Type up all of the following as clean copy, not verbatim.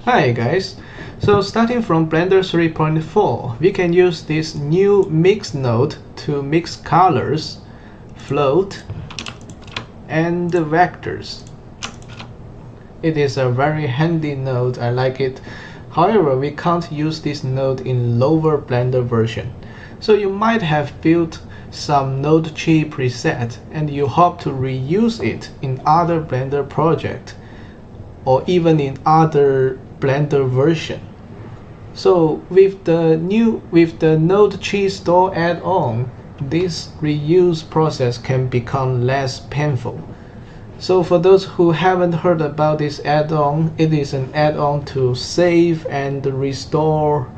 Hi guys, so starting from Blender 3.4, we can use this new mix node to mix colors, float, and vectors. It is a very handy node, I like it. However, we can't use this node in lower Blender version. So you might have built some node tree preset and you hope to reuse it in other Blender project or even in other Blender version. So with the NodeTreeStore add-on, this reuse process can become less painful. So for those who haven't heard about this add-on, it is an add-on to save and restore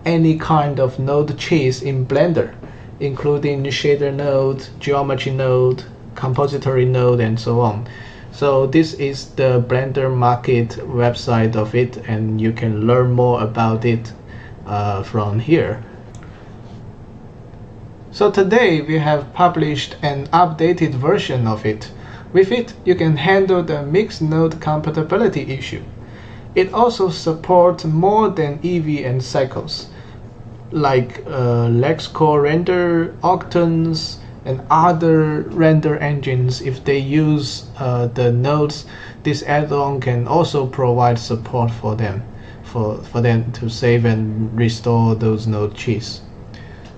any kind of node trees in Blender, including shader node, geometry node, compository node, and so on. So this is the Blender Market website of it, and you can learn more about it from here. So today we have published an updated version of it. With it, you can handle the mixed node compatibility issue. It also supports more than Eevee and cycles, like LexCore render, Octons, and other render engines. If they use the nodes, this add-on can also provide support for them, for them to save and restore those node trees.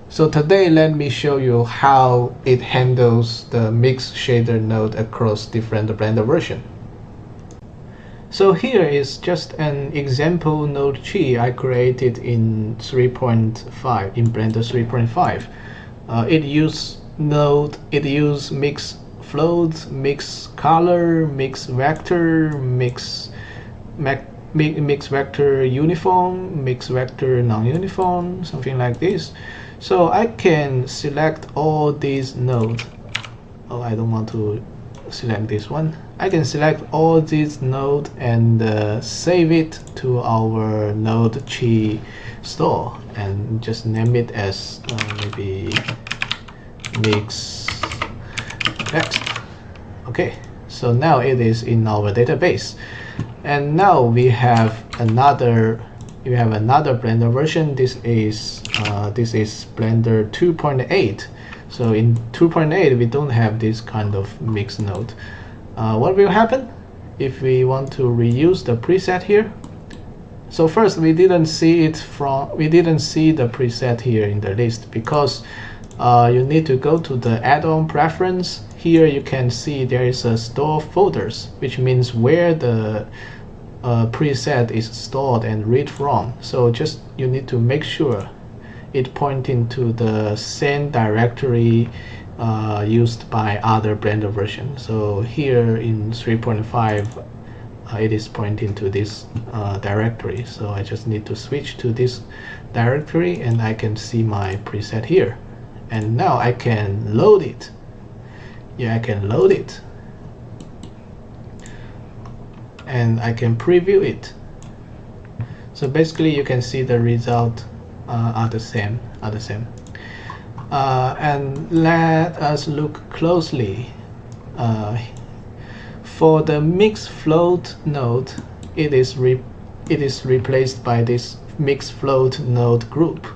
So today, let me show you how it handles the mixed shader node across different Blender versions. So here is just an example node tree I created in 3.5, in Blender 3.5. It use mix float, mix color, mix vector, mix vector uniform, mix vector non-uniform, something like this. So I can select all these nodes. Oh, I don't want to select this one. I can select all these nodes and save it to our NodeTreeStore and just name it as maybe mix text. Okay, so now it is in our database, and now we have another Blender version. This is Blender 2.8. So in 2.8 we don't have this kind of mix node. What will happen if we want to reuse the preset here? So first, we didn't see the preset here in the list because you need to go to the add-on preference. Here you can see there is a store folders, which means where the preset is stored and read from. So just you need to make sure it pointing to the same directory used by other Blender versions. So here in 3.5 it is pointing to this directory. So I just need to switch to this directory and I can see my preset here. And now I can load it. Yeah, I can load it. And I can preview it. So basically you can see the result are the same. And let us look closely. For the mix float node, it is replaced by this mix float node group.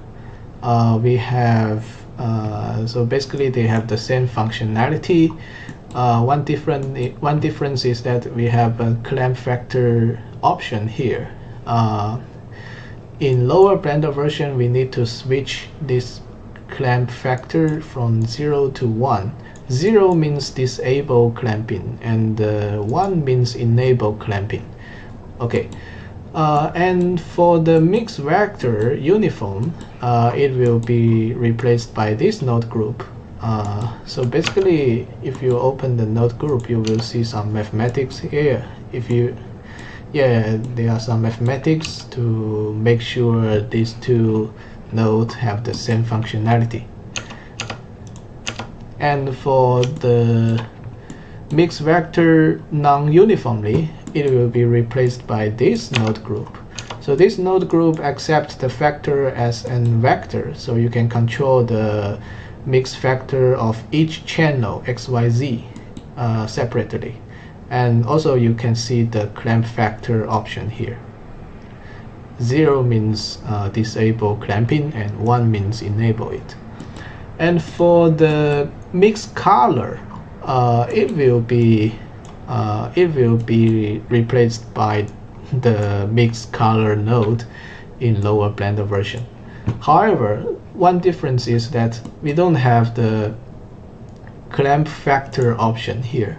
We have so basically they have the same functionality. One difference is that we have a clamp factor option here. In lower Blender version, we need to switch this clamp factor from 0 to 1. 0 means disable clamping, and 1 means enable clamping. Okay, and for the mix vector uniform, it will be replaced by this node group. So basically, if you open the node group, you will see some mathematics here. There are some mathematics to make sure these two nodes have the same functionality. And for the mix vector non-uniformly, it will be replaced by this node group. So this node group accepts the factor as an vector, so you can control the mix factor of each channel XYZ separately. And also you can see the clamp factor option here. 0 means disable clamping, and 1 means enable it. And for the mix color, it will be replaced by the mix color node in lower Blender version. However, one difference is that we don't have the clamp factor option here.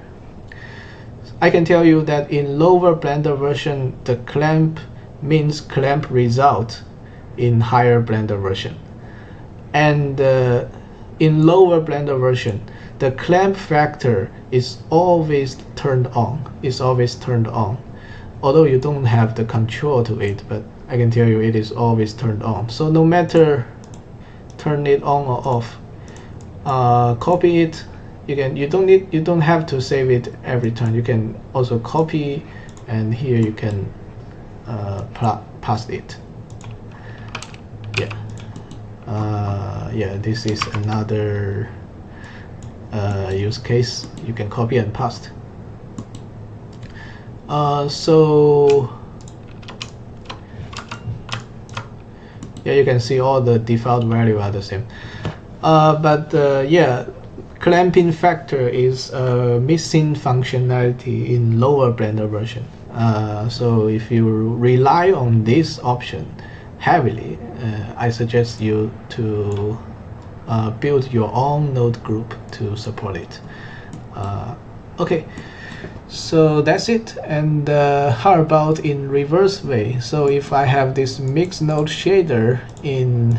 I can tell you that in lower Blender version, the clamp means clamp result in higher Blender version. And in lower Blender version, the clamp factor is always turned on. Although you don't have the control to it, but I can tell you it is always turned on. So no matter turn it on or off, copy it. You don't have to save it every time. You can also copy, and here you can paste it. Yeah, this is another use case. You can copy and paste. So yeah, you can see all the default value are the same. Yeah, clamping factor is a missing functionality in lower Blender version. So if you rely on this option heavily, I suggest you to build your own node group to support it. Okay, so that's it. And how about in reverse way? So if I have this mixed node shader in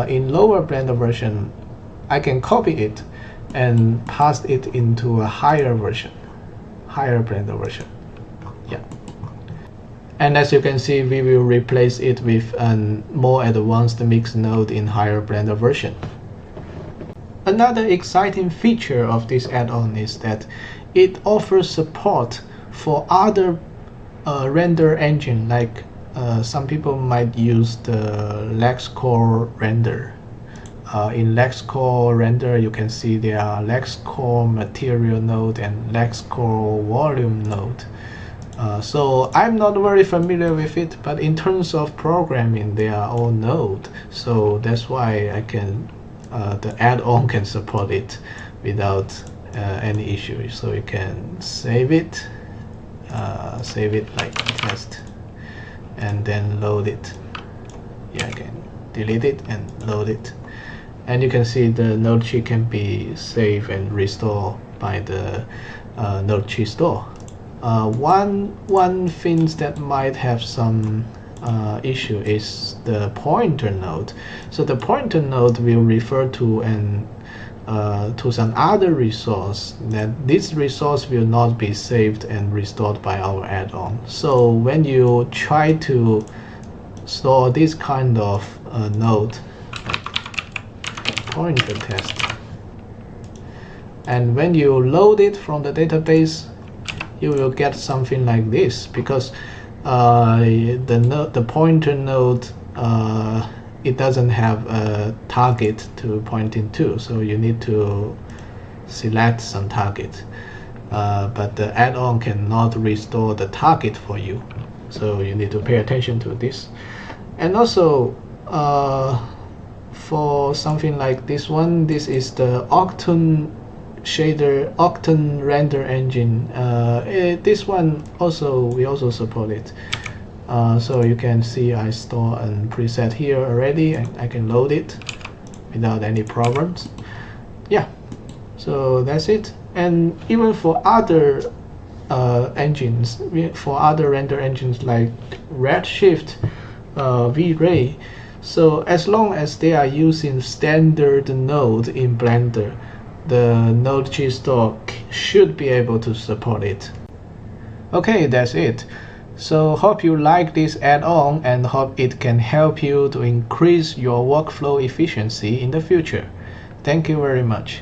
in lower Blender version, I can copy it and paste it into a higher Blender version. Yeah. And as you can see, we will replace it with a more advanced mixed node in higher Blender version. Another exciting feature of this add-on is that it offers support for other render engine, like some people might use the LexCore render. In LexCore render, you can see there are LexCore material node and LexCore volume node. So I'm not very familiar with it, but in terms of programming, they are all node. So that's why I can the add-on can support it without any issue. So you can save it like test, and then load it. Yeah, I can delete it and load it. And you can see the node tree can be saved and restored by the NodeTreeStore. One thing that might have some issue is the pointer node. So the pointer node will refer to to some other resource, that this resource will not be saved and restored by our add-on. So when you try to store this kind of node, pointer test, and when you load it from the database, you will get something like this, because the pointer node, it doesn't have a target to point into, so you need to select some target. But the add-on cannot restore the target for you, so you need to pay attention to this. And also, for something like this one, this is the Octane render engine. This one we also support it. So you can see I store a preset here already, and I can load it without any problems. Yeah, so that's it. And even for other engines, for other render engines like Redshift, V-Ray, so as long as they are using standard node in Blender, the NodeTreeStore should be able to support it. Okay, that's it. So hope you like this add-on, and hope it can help you to increase your workflow efficiency in the future. Thank you very much.